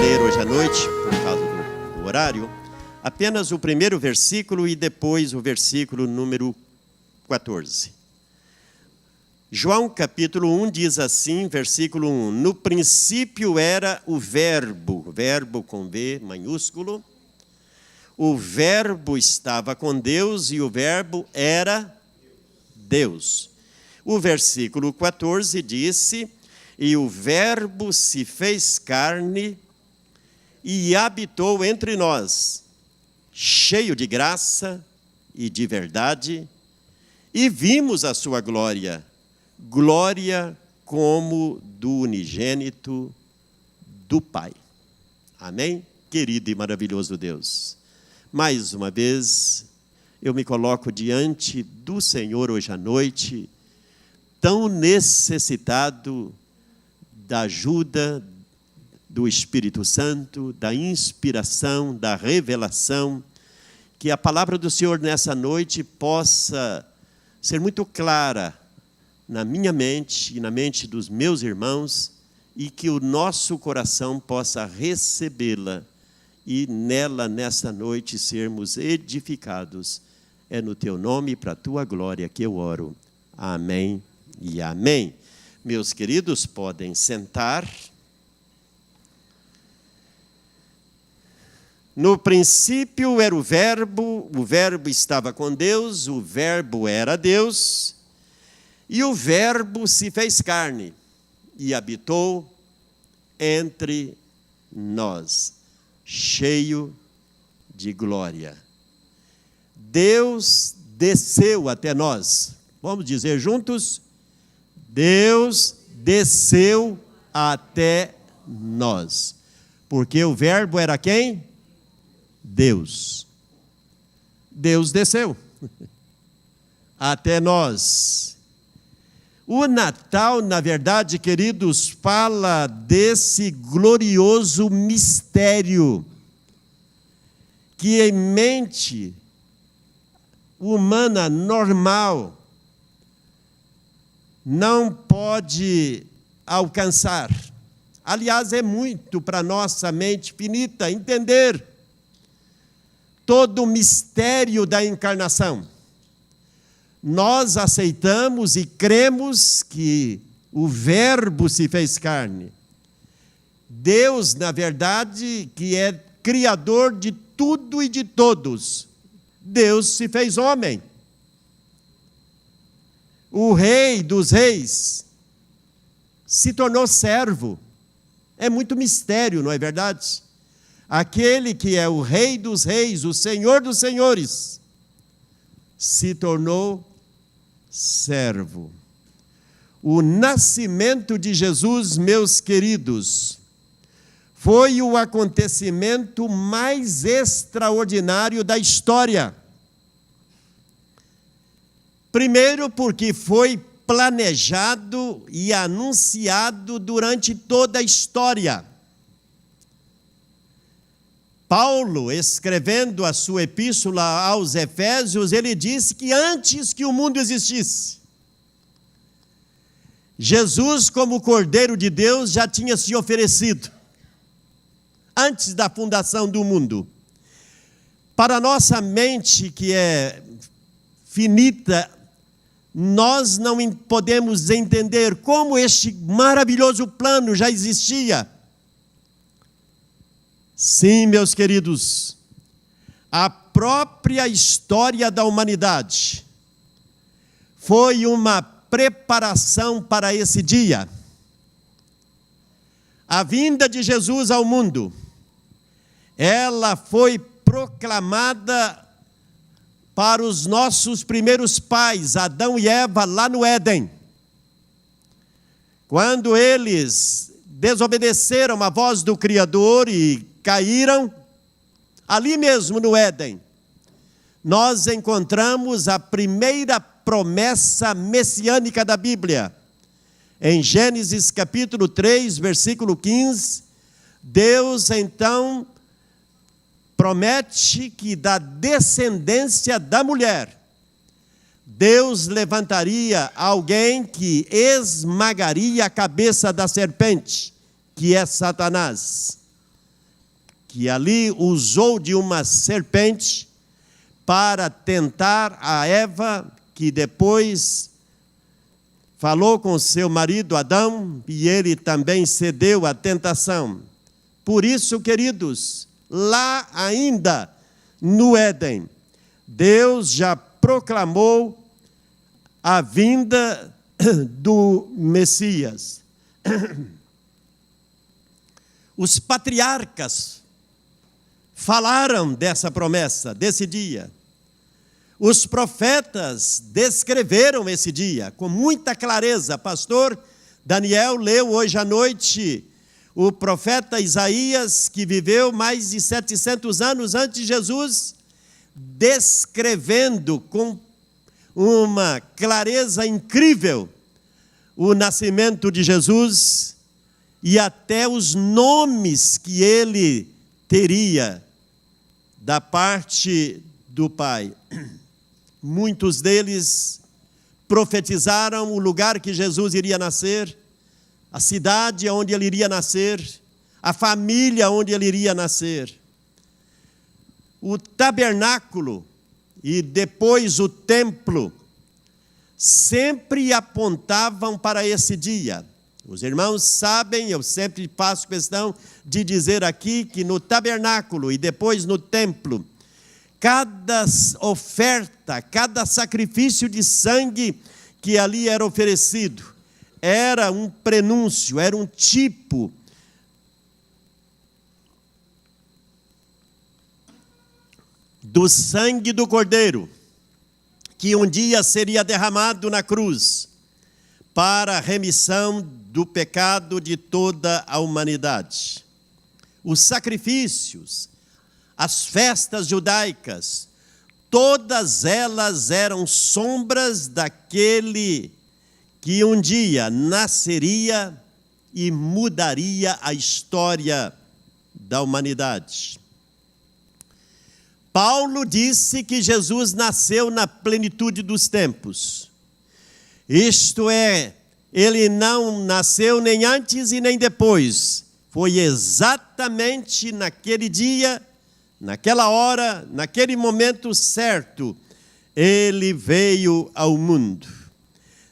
ler hoje à noite, por causa do horário, apenas o primeiro versículo e depois o versículo número 14. João capítulo 1 diz assim, versículo 1: No princípio era o verbo, verbo com V maiúsculo. O verbo estava com Deus e o verbo era Deus. O versículo 14 disse: E o verbo se fez carne e habitou entre nós, cheio de graça e de verdade, e vimos a sua glória, glória como do unigênito do Pai. Amém? Querido e maravilhoso Deus, mais uma vez eu me coloco diante do Senhor hoje à noite, tão necessitado da ajuda do Espírito Santo, da inspiração, da revelação, que a palavra do Senhor nessa noite possa ser muito clara na minha mente e na mente dos meus irmãos, e que o nosso coração possa recebê-la e nela, nessa noite, sermos edificados. É no teu nome e para a tua glória que eu oro. Amém e amém. Meus queridos, podem sentar. No princípio era o verbo estava com Deus, o verbo era Deus, e o verbo se fez carne e habitou entre nós, cheio de glória. Deus desceu até nós. Vamos dizer juntos? Deus desceu até nós. Porque o verbo era quem? Deus. Deus desceu até nós. O Natal, na verdade, queridos, fala desse glorioso mistério que em mente humana normal não pode alcançar. Aliás, é muito para nossa mente finita entender todo o mistério da encarnação. Nós aceitamos e cremos que o verbo se fez carne. Deus, na verdade, que é criador de tudo e de todos, Deus se fez homem. O rei dos reis se tornou servo. É muito mistério, não é verdade? Aquele que é o rei dos reis, o senhor dos senhores, se tornou servo. O nascimento de Jesus, meus queridos, foi o acontecimento mais extraordinário da história. Primeiro, porque foi planejado e anunciado durante toda a história. Paulo, escrevendo a sua epístola aos Efésios, ele disse que antes que o mundo existisse, Jesus, como Cordeiro de Deus, já tinha se oferecido, antes da fundação do mundo. Para a nossa mente, que é finita, nós não podemos entender como este maravilhoso plano já existia. Sim, meus queridos, a própria história da humanidade foi uma preparação para esse dia. A vinda de Jesus ao mundo, ela foi proclamada para os nossos primeiros pais, Adão e Eva, lá no Éden. Quando eles desobedeceram a voz do Criador e caíram, ali mesmo no Éden, nós encontramos a primeira promessa messiânica da Bíblia. Em Gênesis capítulo 3, versículo 15, Deus então promete que da descendência da mulher, Deus levantaria alguém que esmagaria a cabeça da serpente, que é Satanás. que ali usou de uma serpente para tentar a Eva, que depois falou com seu marido Adão, e ele também cedeu à tentação. Por isso, queridos, lá ainda no Éden, Deus já proclamou a vinda do Messias. Os patriarcas falaram dessa promessa, desse dia. Os profetas descreveram esse dia com muita clareza. Pastor Daniel leu hoje à noite o profeta Isaías, que viveu mais de 700 anos antes de Jesus, descrevendo com uma clareza incrível o nascimento de Jesus e até os nomes que ele teria da parte do Pai. Muitos deles profetizaram o lugar que Jesus iria nascer, a cidade onde ele iria nascer, a família onde ele iria nascer. O tabernáculo e depois o templo sempre apontavam para esse dia. Os irmãos sabem, eu sempre faço questão de dizer aqui que no tabernáculo e depois no templo, cada oferta, cada sacrifício de sangue que ali era oferecido, era um prenúncio, era um tipo do sangue do Cordeiro, que um dia seria derramado na cruz, para a remissão do pecado de toda a humanidade. Os sacrifícios, as festas judaicas, todas elas eram sombras daquele que um dia nasceria e mudaria a história da humanidade. Paulo disse que Jesus nasceu na plenitude dos tempos. Isto é, ele não nasceu nem antes e nem depois. Foi exatamente naquele dia, naquela hora, naquele momento certo, ele veio ao mundo.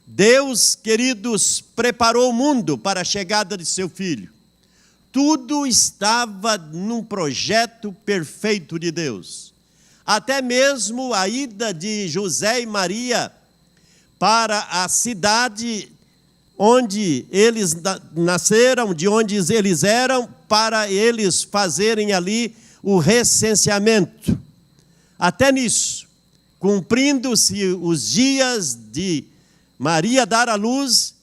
Deus, queridos, preparou o mundo para a chegada de seu Filho. Tudo estava num projeto perfeito de Deus. Até mesmo a ida de José e Maria para a cidade onde eles nasceram, de onde eles eram, para eles fazerem ali o recenseamento. Até nisso, cumprindo-se os dias de Maria dar à luz,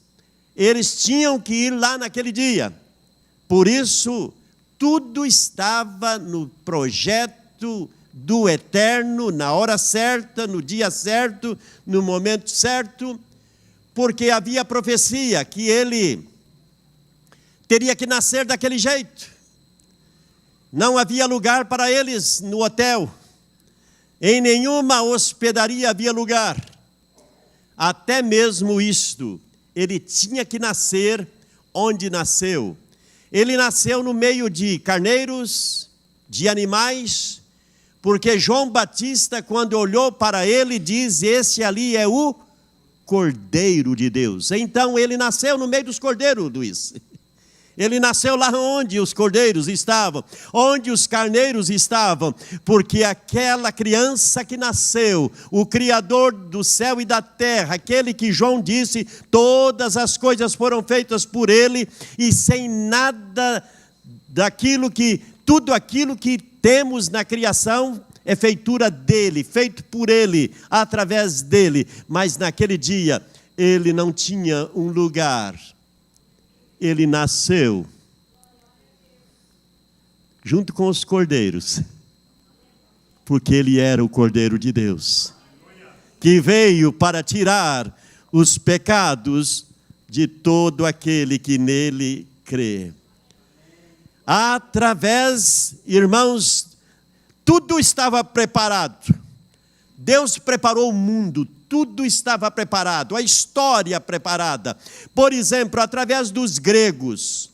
eles tinham que ir lá naquele dia. Por isso, tudo estava no projeto do eterno, na hora certa, no dia certo, no momento certo, porque havia profecia que ele teria que nascer daquele jeito. Não havia lugar para eles no hotel, em nenhuma hospedaria havia lugar. Até mesmo isto, ele tinha que nascer onde nasceu. Ele nasceu no meio de carneiros, de animais, porque João Batista, quando olhou para ele, diz: esse ali é o Cordeiro de Deus. Então ele nasceu no meio dos cordeiros, Luiz. Ele nasceu lá onde os cordeiros estavam, onde os carneiros estavam, porque aquela criança que nasceu, o Criador do céu e da terra, aquele que João disse, todas as coisas foram feitas por ele, e sem nada daquilo que, tudo aquilo que temos na criação é feitura dele, feito por ele, através dele. Mas naquele dia, ele não tinha um lugar. Ele nasceu junto com os cordeiros, porque ele era o Cordeiro de Deus, que veio para tirar os pecados de todo aquele que nele crê. Através, irmãos, tudo estava preparado. Deus preparou o mundo, tudo estava preparado, a história preparada. Por exemplo, através dos gregos,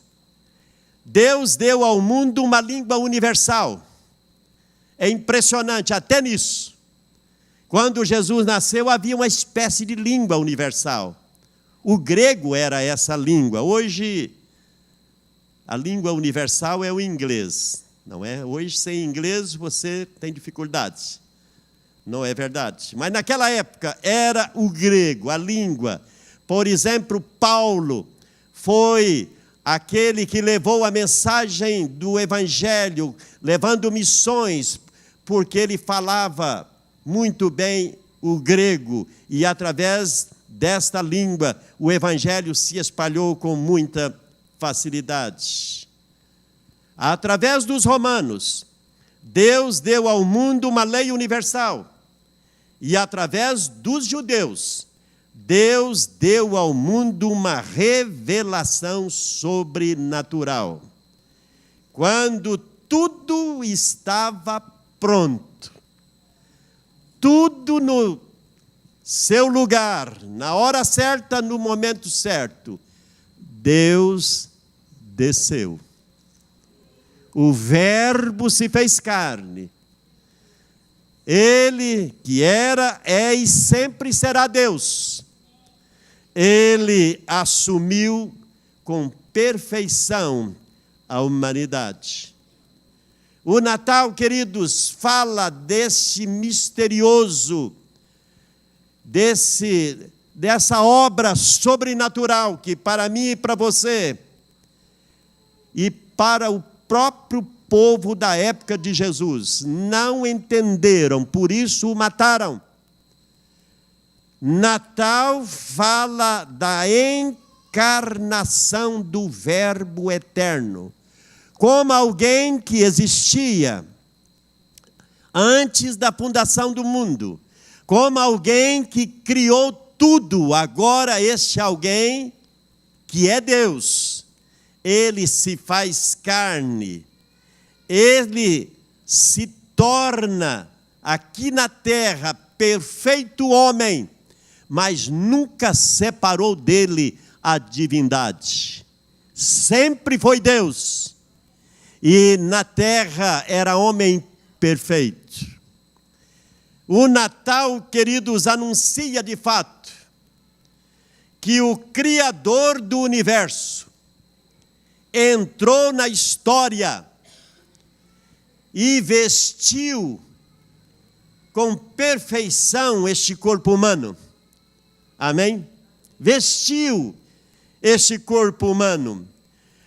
Deus deu ao mundo uma língua universal. É impressionante, até nisso. Quando Jesus nasceu, havia uma espécie de língua universal. O grego era essa língua. Hoje, a língua universal é o inglês, não é? Hoje, sem inglês, você tem dificuldades. Não é verdade? Mas naquela época, era o grego, a língua. Por exemplo, Paulo foi aquele que levou a mensagem do Evangelho, levando missões, porque ele falava muito bem o grego, e através desta língua o Evangelho se espalhou com muita facilidade. Através dos romanos, Deus deu ao mundo uma lei universal, e através dos judeus, Deus deu ao mundo uma revelação sobrenatural. Quando tudo estava pronto, tudo no seu lugar, na hora certa, no momento certo, Deus desceu. O Verbo se fez carne. Ele que era, é e sempre será Deus. Ele assumiu com perfeição a humanidade. O Natal, queridos, fala desse misterioso, dessa obra sobrenatural que para mim e para você, e para o próprio povo da época de Jesus, não entenderam, por isso o mataram. Natal fala da encarnação do Verbo eterno, como alguém que existia antes da fundação do mundo, como alguém que criou tudo. Agora este alguém, que é Deus, ele se faz carne, ele se torna aqui na terra perfeito homem, mas nunca separou dele a divindade. Sempre foi Deus. E na terra era homem perfeito. O Natal, queridos, anuncia de fato que o Criador do universo entrou na história e vestiu com perfeição este corpo humano. Amém? Vestiu este corpo humano.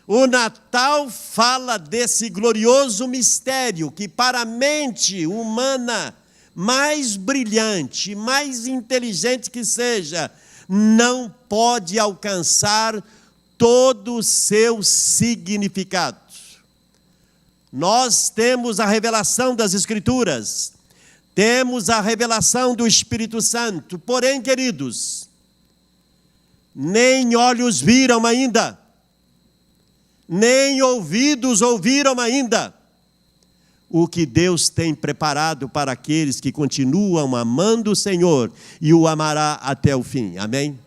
O Natal fala desse glorioso mistério que para a mente humana mais brilhante, mais inteligente que seja, não pode alcançar todo o seu significado. Nós temos a revelação das Escrituras, temos a revelação do Espírito Santo, porém, queridos, nem olhos viram ainda, nem ouvidos ouviram ainda o que Deus tem preparado para aqueles que continuam amando o Senhor e o amará até o fim. Amém? Amém.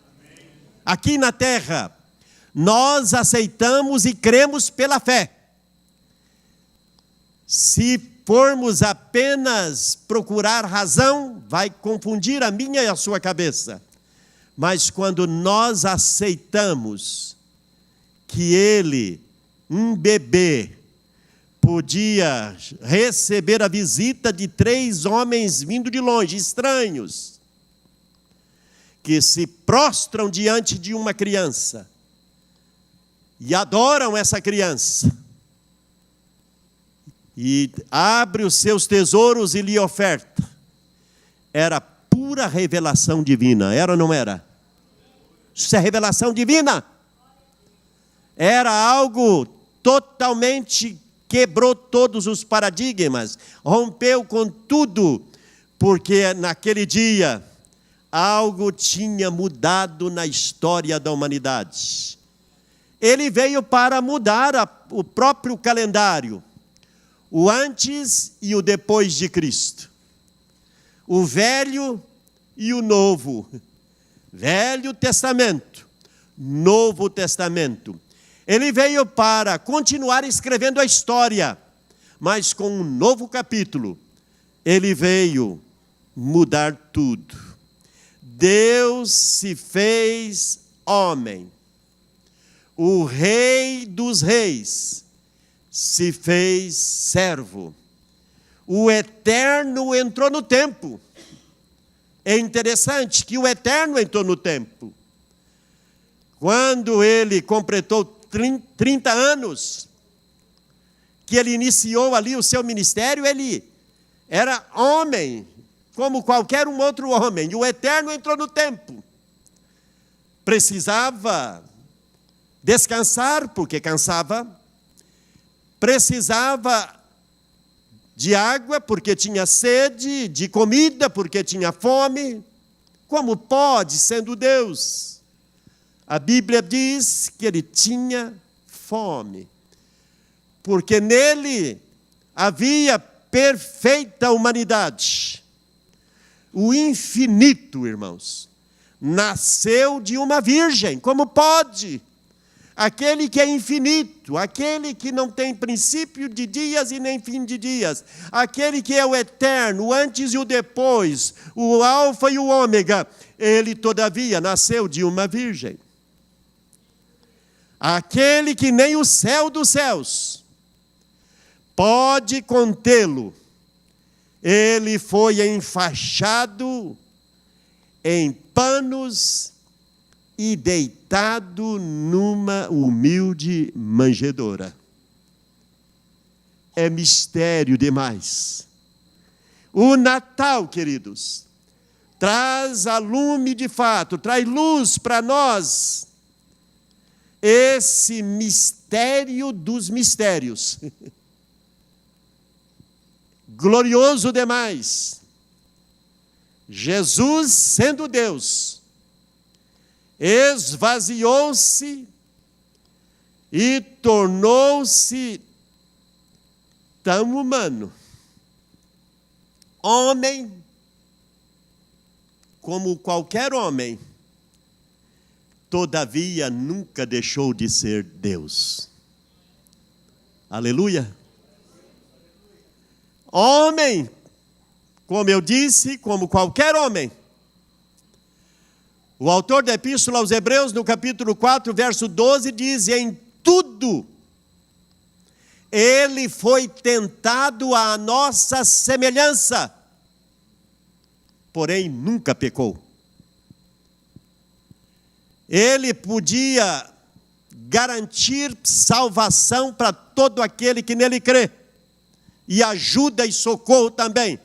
Aqui na terra, nós aceitamos e cremos pela fé. Se formos apenas procurar razão, vai confundir a minha e a sua cabeça. Mas quando nós aceitamos que ele, um bebê, podia receber a visita de 3 homens vindo de longe, estranhos, que se prostram diante de uma criança e adoram essa criança, e abre os seus tesouros e lhe oferta. Era pura revelação divina, era ou não era? Isso é revelação divina. Era algo totalmente, quebrou todos os paradigmas, rompeu com tudo, porque naquele dia algo tinha mudado na história da humanidade. Ele veio para mudar o próprio calendário, o antes e o depois de Cristo, o Velho e o Novo, Velho Testamento, Novo Testamento. Ele veio para continuar escrevendo a história, mas com um novo capítulo. Ele veio mudar tudo. Deus se fez homem. O Rei dos Reis se fez servo. O Eterno entrou no tempo. É interessante que o Eterno entrou no tempo. Quando ele completou 30 anos, que ele iniciou ali o seu ministério, ele era homem, como qualquer um outro homem. E o Eterno entrou no tempo. Precisava descansar, porque cansava. Precisava de água, porque tinha sede, de comida, porque tinha fome. Como pode, sendo Deus? A Bíblia diz que ele tinha fome, porque nele havia perfeita humanidade. O infinito, irmãos, nasceu de uma virgem. Como pode? Aquele que é infinito, aquele que não tem princípio de dias e nem fim de dias, aquele que é o eterno, o antes e o depois, o alfa e o ômega, ele todavia nasceu de uma virgem. Aquele que nem o céu dos céus pode contê-lo, ele foi enfaixado em panos e deitado numa humilde manjedoura. É mistério demais. O Natal, queridos, traz a lume de fato, traz luz para nós. Esse mistério dos mistérios. Glorioso demais. Jesus, sendo Deus, esvaziou-se e tornou-se tão humano, homem, como qualquer homem, todavia nunca deixou de ser Deus. Aleluia. Homem, como eu disse, como qualquer homem. O autor da Epístola aos Hebreus, no capítulo 4, verso 12, diz: em tudo ele foi tentado à nossa semelhança, porém nunca pecou. Ele podia garantir salvação para todo aquele que nele crê, e ajuda e socorro também,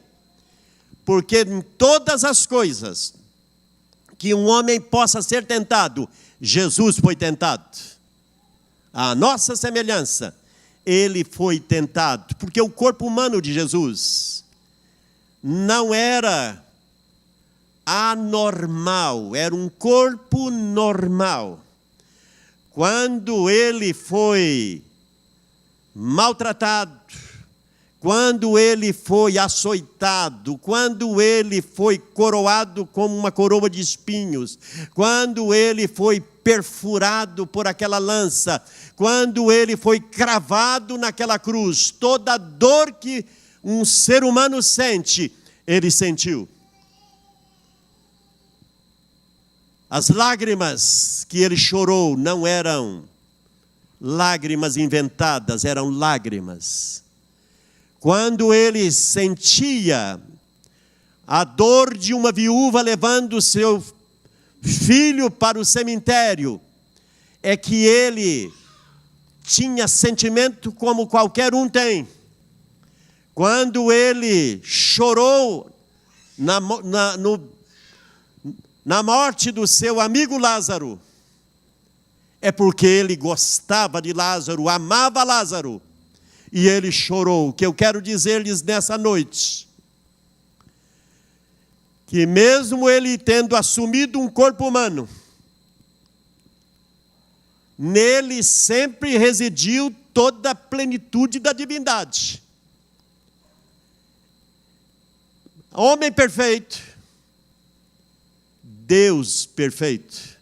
porque em todas as coisas que um homem possa ser tentado, Jesus foi tentado. À nossa semelhança, ele foi tentado, porque o corpo humano de Jesus não era anormal, era um corpo normal. Quando ele foi maltratado, quando ele foi açoitado, quando ele foi coroado com uma coroa de espinhos, quando ele foi perfurado por aquela lança, quando ele foi cravado naquela cruz, toda a dor que um ser humano sente, ele sentiu. As lágrimas que ele chorou não eram lágrimas inventadas, eram lágrimas. Quando ele sentia a dor de uma viúva levando seu filho para o cemitério, é que ele tinha sentimento como qualquer um tem. Quando ele chorou na morte do seu amigo Lázaro, é porque ele gostava de Lázaro, amava Lázaro, e ele chorou. O que eu quero dizer-lhes nessa noite, que mesmo ele tendo assumido um corpo humano, nele sempre residiu toda a plenitude da divindade. Homem perfeito, Deus perfeito.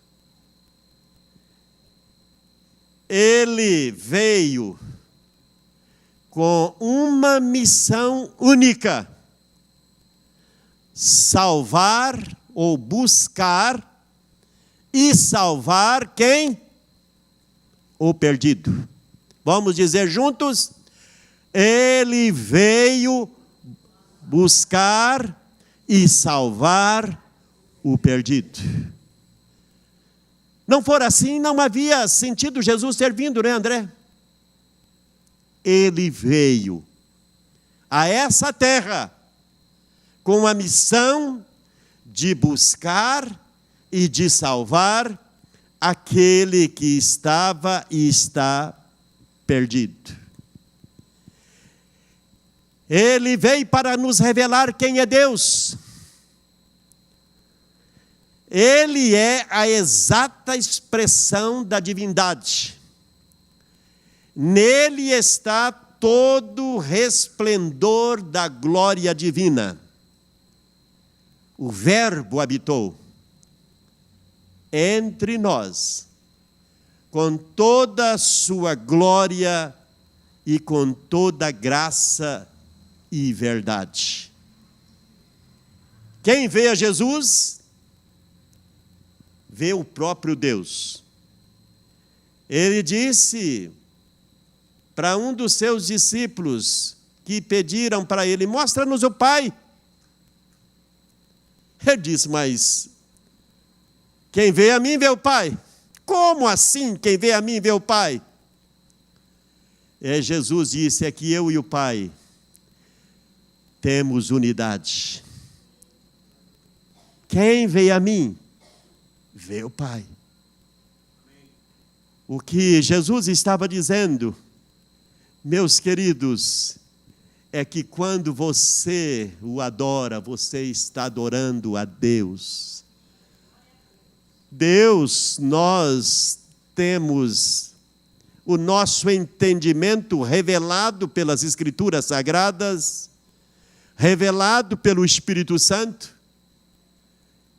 Ele veio com uma missão única: salvar ou buscar e salvar quem? O perdido. Vamos dizer juntos? Ele veio buscar e salvar o perdido. Não for assim, não havia sentido Jesus ter vindo, né, André? Ele veio a essa terra com a missão de buscar e de salvar aquele que estava e está perdido. Ele veio para nos revelar quem é Deus. Ele é a exata expressão da divindade. Nele está todo o resplendor da glória divina. O Verbo habitou entre nós, com toda a sua glória e com toda a graça e verdade. Quem vê a Jesus, vê o próprio Deus. Ele disse para um dos seus discípulos que pediram para ele: mostra-nos o Pai. Ele disse: mas quem vê a mim vê o Pai. Como assim quem vê a mim vê o Pai? Jesus disse: é que eu e o Pai temos unidade. Quem vê a mim vê o Pai. O que Jesus estava dizendo, meus queridos, é que quando você o adora, você está adorando a Deus. Deus, nós temos o nosso entendimento revelado pelas Escrituras Sagradas, revelado pelo Espírito Santo,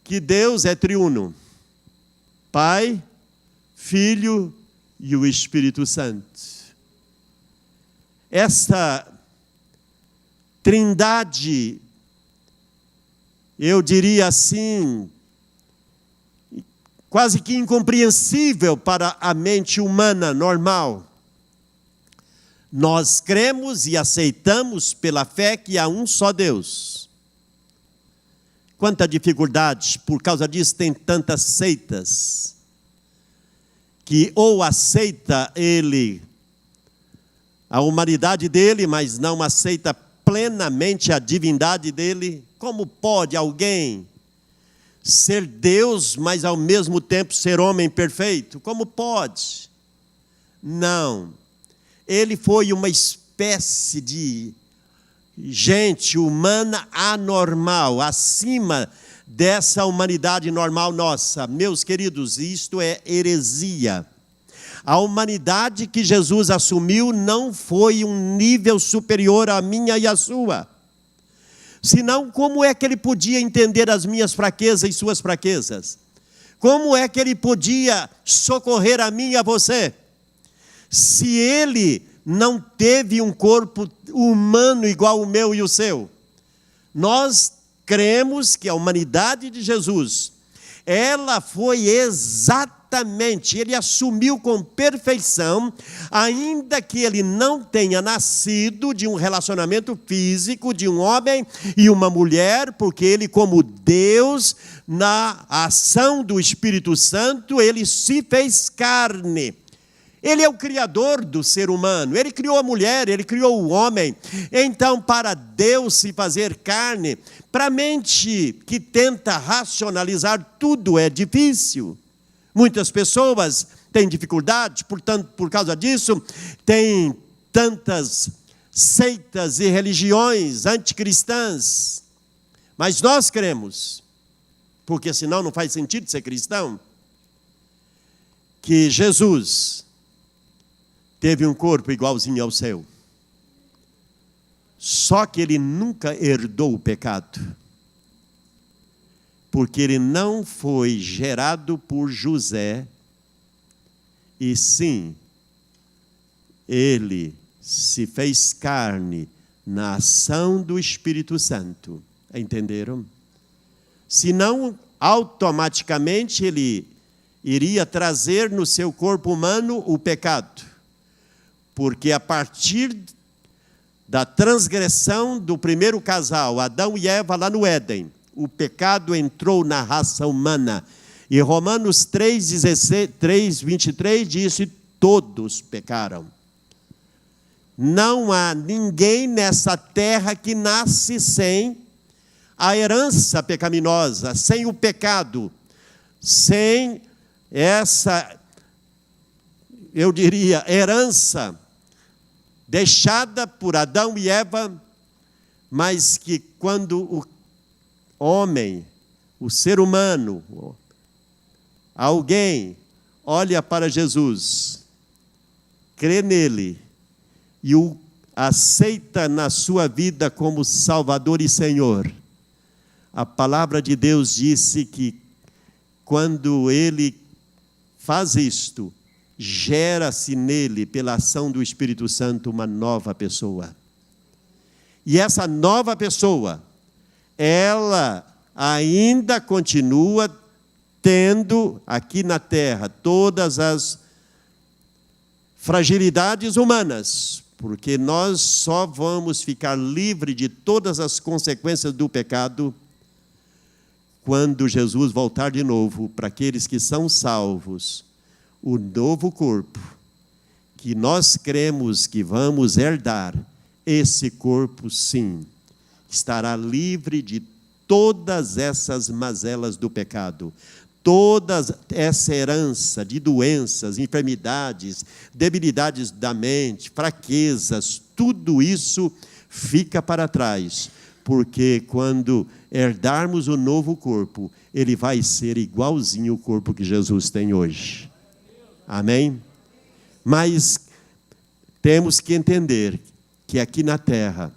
que Deus é triuno: Pai, Filho e o Espírito Santo. Essa trindade, eu diria assim, quase que incompreensível para a mente humana normal. Nós cremos e aceitamos pela fé que há um só Deus. Quanta dificuldade, por causa disso tem tantas seitas, que ou aceita ele, a humanidade dele, mas não aceita plenamente a divindade dele. Como pode alguém ser Deus, mas ao mesmo tempo ser homem perfeito? Como pode? Não. Ele foi uma espécie de gente humana anormal, acima dessa humanidade normal nossa. Meus queridos, isto é heresia. A humanidade que Jesus assumiu não foi um nível superior à minha e à sua. Senão, como é que ele podia entender as minhas fraquezas e suas fraquezas? Como é que ele podia socorrer a mim e a você? Se ele não teve um corpo humano igual o meu e o seu. Nós cremos que a humanidade de Jesus, ela foi exatamente, ele assumiu com perfeição, ainda que ele não tenha nascido de um relacionamento físico de um homem e uma mulher, porque ele, como Deus, na ação do Espírito Santo, ele se fez carne. Ele é o criador do ser humano, ele criou a mulher, ele criou o homem. Então, para Deus se fazer carne, para a mente que tenta racionalizar tudo é difícil. Muitas pessoas têm dificuldade, portanto, por causa disso, tem tantas seitas e religiões anticristãs. Mas nós cremos, porque senão não faz sentido ser cristão, que Jesus teve um corpo igualzinho ao seu. Só que ele nunca herdou o pecado. Porque ele não foi gerado por José, e sim ele se fez carne na ação do Espírito Santo. Entenderam? Senão, automaticamente, ele iria trazer no seu corpo humano o pecado. Porque a partir da transgressão do primeiro casal, Adão e Eva, lá no Éden, o pecado entrou na raça humana. E Romanos 3:23 diz: todos pecaram. Não há ninguém nessa terra que nasce sem a herança pecaminosa, sem o pecado, sem essa, eu diria, herança deixada por Adão e Eva, mas que quando o homem, o ser humano, alguém olha para Jesus, crê nele e o aceita na sua vida como Salvador e Senhor, a palavra de Deus disse que quando ele faz isto, gera-se nele, pela ação do Espírito Santo, uma nova pessoa. E essa nova pessoa, ela ainda continua tendo aqui na terra todas as fragilidades humanas, porque nós só vamos ficar livres de todas as consequências do pecado quando Jesus voltar de novo para aqueles que são salvos, o novo corpo, que nós cremos que vamos herdar, esse corpo sim, estará livre de todas essas mazelas do pecado, toda essa herança de doenças, enfermidades, debilidades da mente, fraquezas, tudo isso fica para trás, porque quando herdarmos o novo corpo, ele vai ser igualzinho o corpo que Jesus tem hoje. Amém? Mas temos que entender que aqui na terra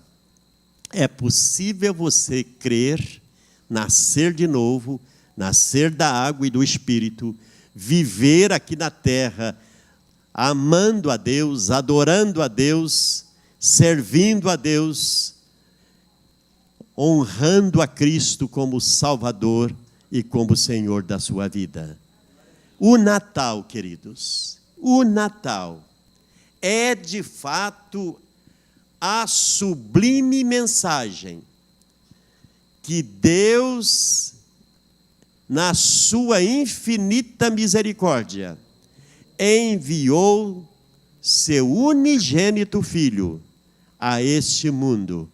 é possível você crer, nascer de novo, nascer da água e do Espírito, viver aqui na terra, amando a Deus, adorando a Deus, servindo a Deus, honrando a Cristo como Salvador e como Senhor da sua vida. O Natal, queridos, o Natal é de fato a sublime mensagem que Deus, na sua infinita misericórdia, enviou seu unigênito Filho a este mundo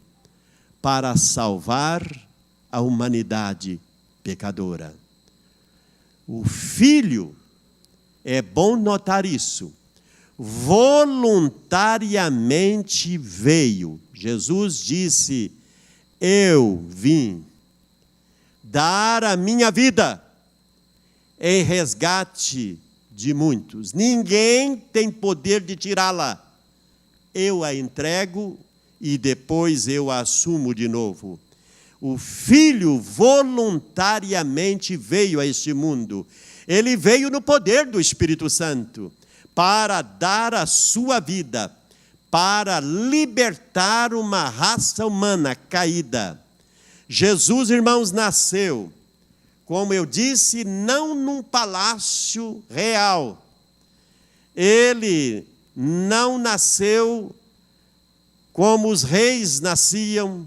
para salvar a humanidade pecadora. O Filho, é bom notar isso, voluntariamente veio. Jesus disse: eu vim dar a minha vida em resgate de muitos. Ninguém tem poder de tirá-la. Eu a entrego e depois eu a assumo de novo. O Filho voluntariamente veio a este mundo. Ele veio no poder do Espírito Santo para dar a sua vida, para libertar uma raça humana caída. Jesus, irmãos, nasceu, como eu disse, não num palácio real. Ele não nasceu como os reis nasciam,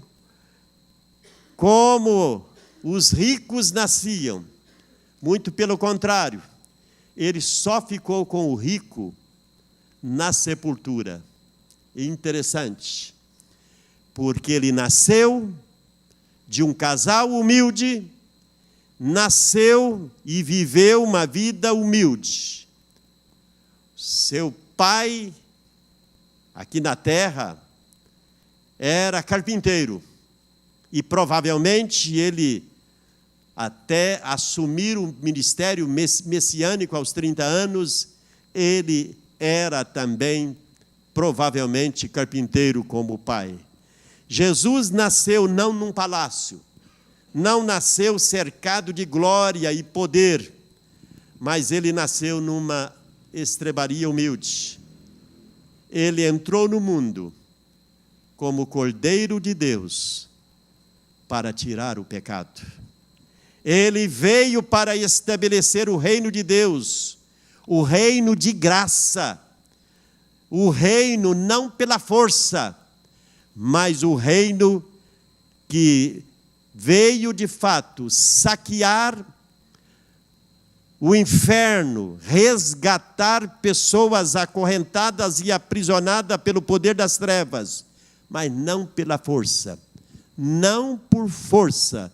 como os ricos nasciam. Muito pelo contrário, ele só ficou com o rico na sepultura. Interessante, porque ele nasceu de um casal humilde, nasceu e viveu uma vida humilde. Seu pai, aqui na terra, era carpinteiro, e provavelmente ele, até assumir o ministério messiânico aos 30 anos, ele era também, provavelmente, carpinteiro como o pai. Jesus nasceu não num palácio, não nasceu cercado de glória e poder, mas ele nasceu numa estrebaria humilde. ele entrou no mundo como Cordeiro de Deus para tirar o pecado. Ele veio para estabelecer o reino de Deus, o reino de graça, o reino não pela força, mas o reino que veio de fato saquear o inferno, resgatar pessoas acorrentadas e aprisionadas pelo poder das trevas, mas não pela força, não por força,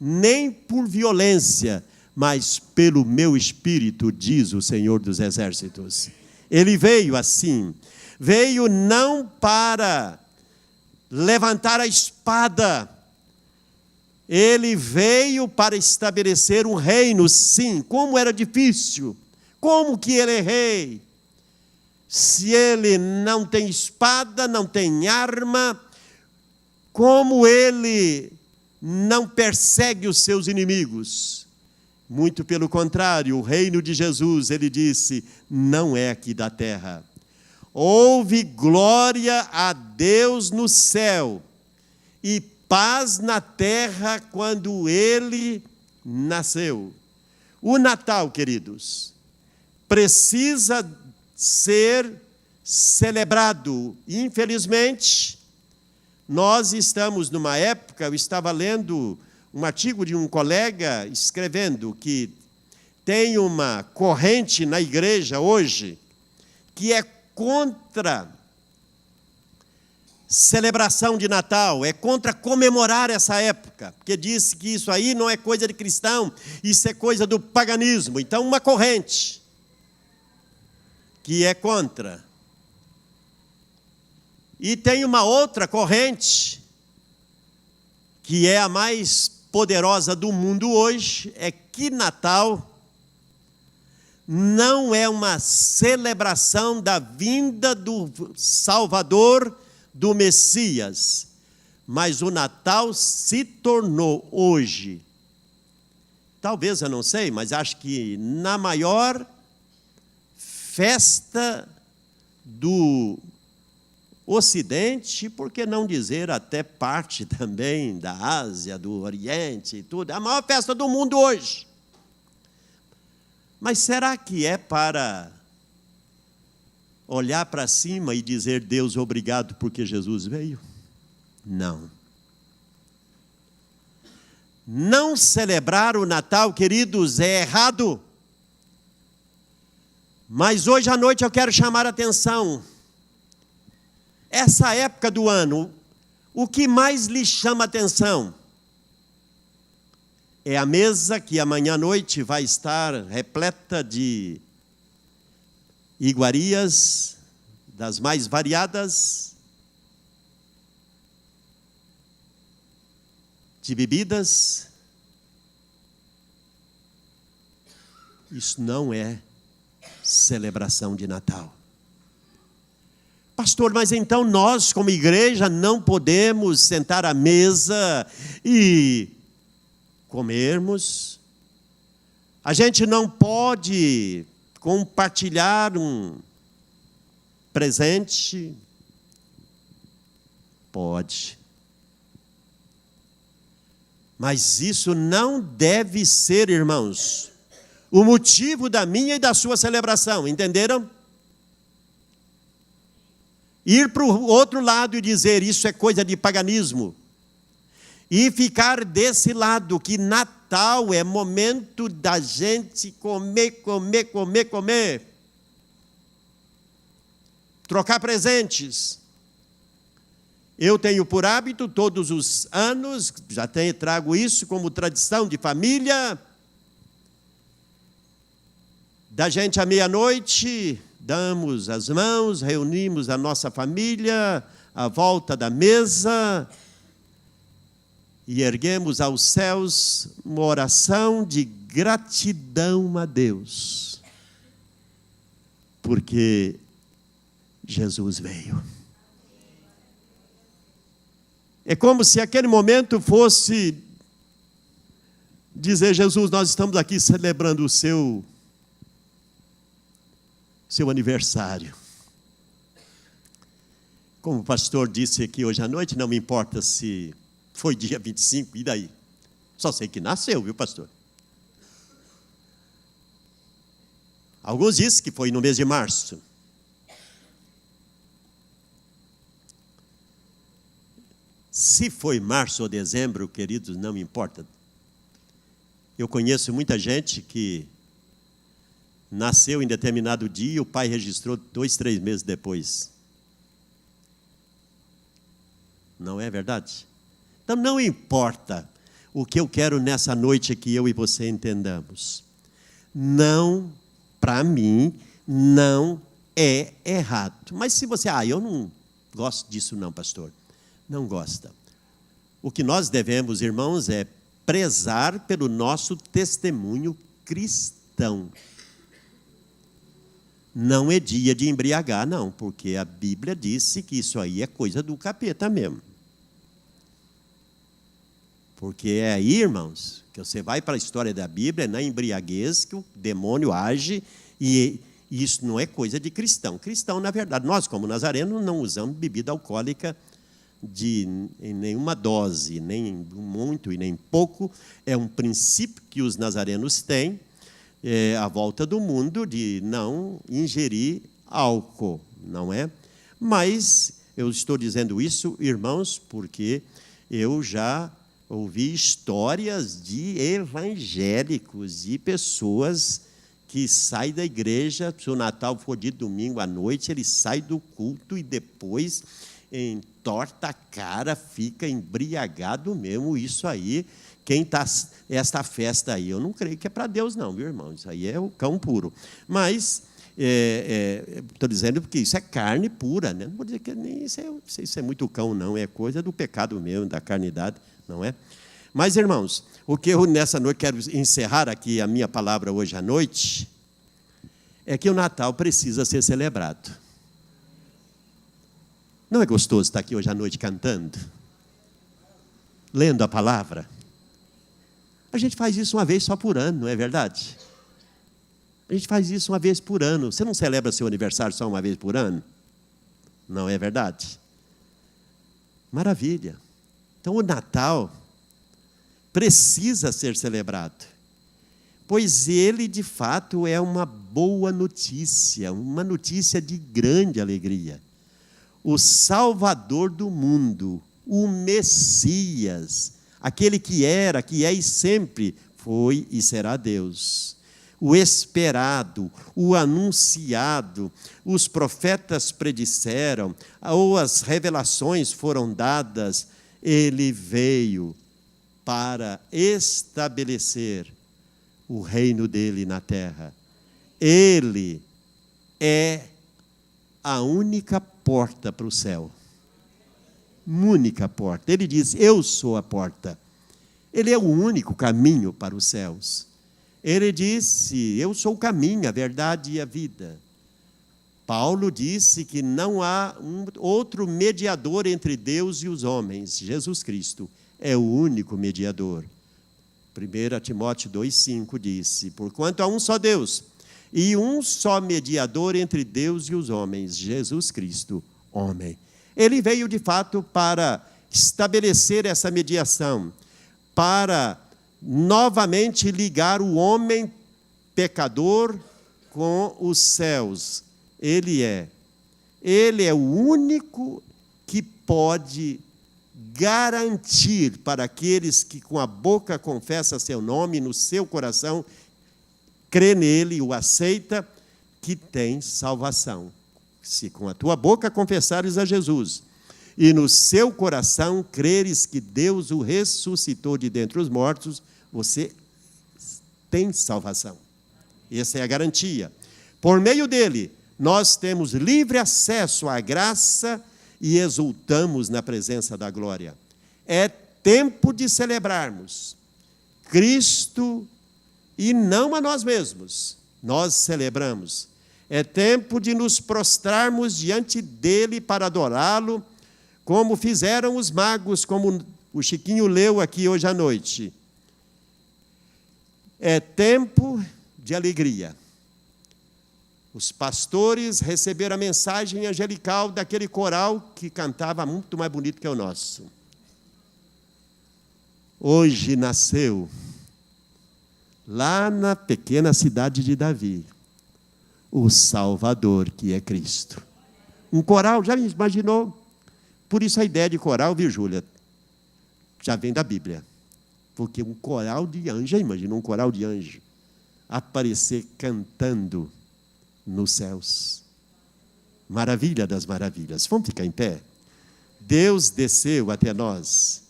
nem por violência, mas pelo meu espírito, diz o Senhor dos Exércitos. Ele veio assim, veio não para levantar a espada, ele veio para estabelecer um reino, sim. Como era difícil, como que ele é rei? Se ele não tem espada, não tem arma, como ele não persegue os seus inimigos? Muito pelo contrário, o reino de Jesus, ele disse, não é aqui da terra. Houve glória a Deus no céu e paz na terra quando ele nasceu. O Natal, queridos, precisa ser celebrado. Infelizmente, nós estamos numa época, eu estava lendo um artigo de um colega escrevendo que tem uma corrente na igreja hoje que é contra celebração de Natal, é contra comemorar essa época, porque diz que isso aí não é coisa de cristão, isso é coisa do paganismo. Então, uma corrente que é contra. E tem uma outra corrente, que é a mais poderosa do mundo hoje, é que Natal não é uma celebração da vinda do Salvador, do Messias, mas o Natal se tornou hoje, talvez eu não sei, mas acho que na maior festa do Ocidente, por que não dizer até parte também da Ásia, do Oriente e tudo, é a maior festa do mundo hoje. Mas será que é para olhar para cima e dizer, Deus, obrigado porque Jesus veio? Não. Não celebrar o Natal, queridos, é errado. Mas hoje à noite eu quero chamar a atenção. Essa época do ano, o que mais lhe chama a atenção? É a mesa que amanhã à noite vai estar repleta de iguarias das mais variadas, de bebidas. Isso não é celebração de Natal. Pastor, mas então nós, como igreja, não podemos sentar à mesa e comermos? A gente não pode compartilhar um presente? Pode. Mas isso não deve ser, irmãos, o motivo da minha e da sua celebração, entenderam? Ir para o outro lado e dizer isso é coisa de paganismo. E ficar desse lado, que Natal é momento da gente comer. Trocar presentes. Eu tenho por hábito, todos os anos, trago isso como tradição de família, da gente à meia-noite, damos as mãos, reunimos a nossa família à volta da mesa e erguemos aos céus uma oração de gratidão a Deus, porque Jesus veio. É como se aquele momento fosse dizer, Jesus, nós estamos aqui celebrando o seu aniversário. Como o pastor disse aqui hoje à noite, não me importa se foi dia 25, e daí? Só sei que nasceu, viu, pastor? Alguns dizem que foi no mês de março. Se foi março ou dezembro, queridos, não me importa. Eu conheço muita gente que nasceu em determinado dia e o pai registrou 2, 3 meses depois. Não é verdade? Então não importa. O que eu quero nessa noite é que eu e você entendamos. Não, para mim, não é errado. Mas se você, eu não gosto disso não, pastor. Não gosta. O que nós devemos, irmãos, é prezar pelo nosso testemunho cristão. Não é dia de embriagar, não, porque a Bíblia disse que isso aí é coisa do capeta mesmo. Porque é aí, irmãos, que você vai para a história da Bíblia, é na embriaguez que o demônio age, e isso não é coisa de cristão. Cristão, na verdade, nós como nazarenos não usamos bebida alcoólica em nenhuma dose, nem muito e nem pouco. É um princípio que os nazarenos têm à volta do mundo de não ingerir álcool, não é? Mas eu estou dizendo isso, irmãos, porque eu já ouvi histórias de evangélicos, de pessoas que saem da igreja, se o Natal for de domingo à noite, ele sai do culto e depois entorta a cara, fica embriagado mesmo. Isso aí, quem está esta festa aí, eu não creio que é para Deus não, viu, irmão? Isso aí é o cão puro. Mas estou dizendo porque isso é carne pura, né? Não vou dizer que nem isso é muito cão, não. É coisa do pecado mesmo, da carnidade, não é? Mas, irmãos, o que eu nessa noite quero encerrar aqui a minha palavra hoje à noite é que o Natal precisa ser celebrado. Não é gostoso estar aqui hoje à noite cantando? Lendo a palavra? A gente faz isso uma vez só por ano, não é verdade? A gente faz isso uma vez por ano. Você não celebra seu aniversário só uma vez por ano? Não é verdade? Maravilha. Então o Natal precisa ser celebrado, pois ele de fato é uma boa notícia, uma notícia de grande alegria. O Salvador do mundo, o Messias, aquele que era, que é e sempre foi e será Deus. O esperado, o anunciado, os profetas predisseram, ou as revelações foram dadas, ele veio para estabelecer o reino dele na terra. Ele é a única porta para o céu. Única porta. Ele diz, eu sou a porta. Ele é o único caminho para os céus. Ele disse, eu sou o caminho, a verdade e a vida. Paulo disse que não há outro mediador entre Deus e os homens. Jesus Cristo é o único mediador. 1 Timóteo 2,5 disse, porquanto há um só Deus, e um só mediador entre Deus e os homens, Jesus Cristo, homem. Ele veio de fato para estabelecer essa mediação, para novamente ligar o homem pecador com os céus. Ele é o único que pode garantir para aqueles que com a boca confessam seu nome, no seu coração crê nele, o aceita, que tem salvação. Se com a tua boca confessares a Jesus e no seu coração creres que Deus o ressuscitou de dentre os mortos, você tem salvação. Essa é a garantia. Por meio dele, nós temos livre acesso à graça e exultamos na presença da glória. É tempo de celebrarmos Cristo e não a nós mesmos. Nós celebramos. É tempo de nos prostrarmos diante dele para adorá-lo, como fizeram os magos, como o Chiquinho leu aqui hoje à noite. É tempo de alegria. Os pastores receberam a mensagem angelical daquele coral que cantava muito mais bonito que o nosso. Hoje nasceu, lá na pequena cidade de Davi, o Salvador, que é Cristo. Um coral, já imaginou? Por isso a ideia de coral, viu, Júlia? Já vem da Bíblia. Porque um coral de anjo, imagina um coral de anjo aparecer cantando nos céus. Maravilha das maravilhas. Vamos ficar em pé? Deus desceu até nós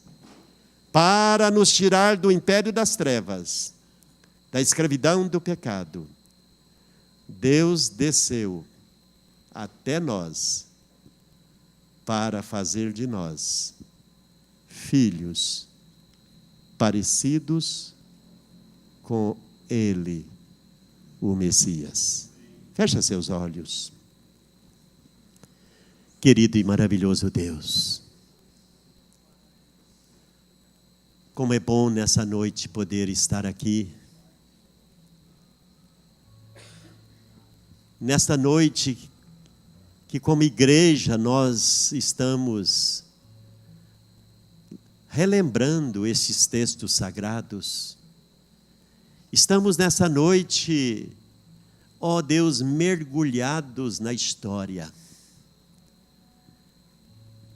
para nos tirar do império das trevas, da escravidão do pecado. Deus desceu até nós para fazer de nós filhos parecidos com Ele, o Messias. Fecha seus olhos. Querido e maravilhoso Deus, como é bom nessa noite poder estar aqui. Nesta noite que como igreja nós estamos relembrando esses textos sagrados. Estamos nessa noite, ó Deus, mergulhados na história,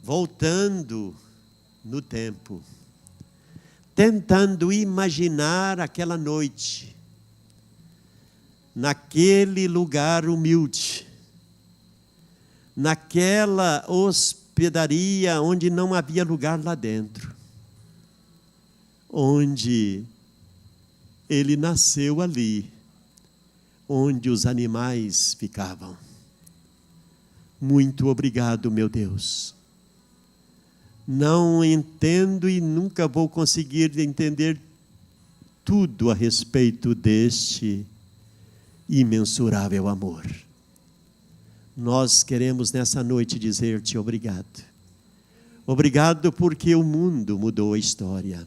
voltando no tempo, tentando imaginar aquela noite, naquele lugar humilde, naquela hospedaria onde não havia lugar lá dentro, onde ele nasceu ali, onde os animais ficavam. Muito obrigado, meu Deus. Não entendo e nunca vou conseguir entender tudo a respeito deste imensurável amor. Nós queremos nessa noite dizer-te obrigado. Obrigado porque o mundo mudou a história.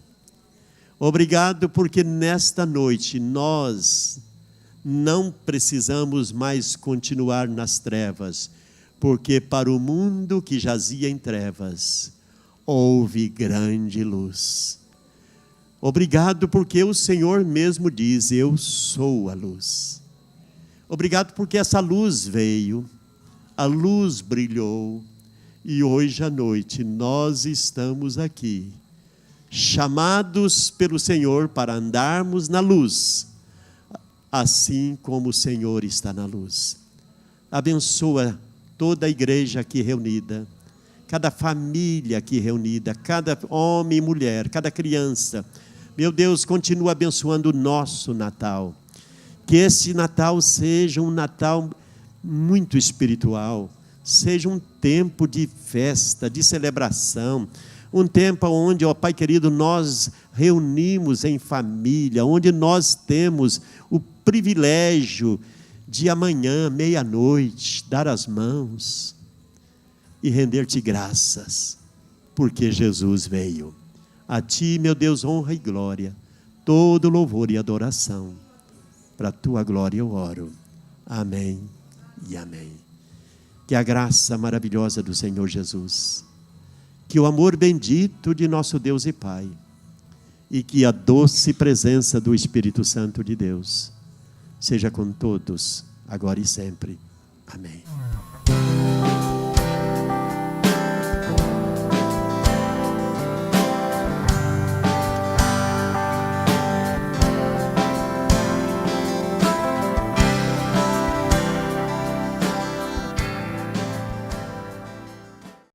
Obrigado porque nesta noite nós não precisamos mais continuar nas trevas, porque para o mundo que jazia em trevas, houve grande luz. Obrigado porque o Senhor mesmo diz, eu sou a luz. Obrigado porque essa luz veio, a luz brilhou, e hoje à noite nós estamos aqui, chamados pelo Senhor para andarmos na luz, assim como o Senhor está na luz. Abençoa toda a igreja aqui reunida, cada família aqui reunida, cada homem e mulher, cada criança. Meu Deus, continua abençoando o nosso Natal. Que esse Natal seja um Natal muito espiritual, seja um tempo de festa, de celebração, um tempo onde, ó Pai querido, nós reunimos em família, onde nós temos o privilégio de amanhã, meia-noite, dar as mãos e render-te graças, porque Jesus veio. A ti, meu Deus, honra e glória, todo louvor e adoração. Para a tua glória eu oro. Amém e amém. Que a graça maravilhosa do Senhor Jesus, que o amor bendito de nosso Deus e Pai, e que a doce presença do Espírito Santo de Deus, seja com todos, agora e sempre. Amém.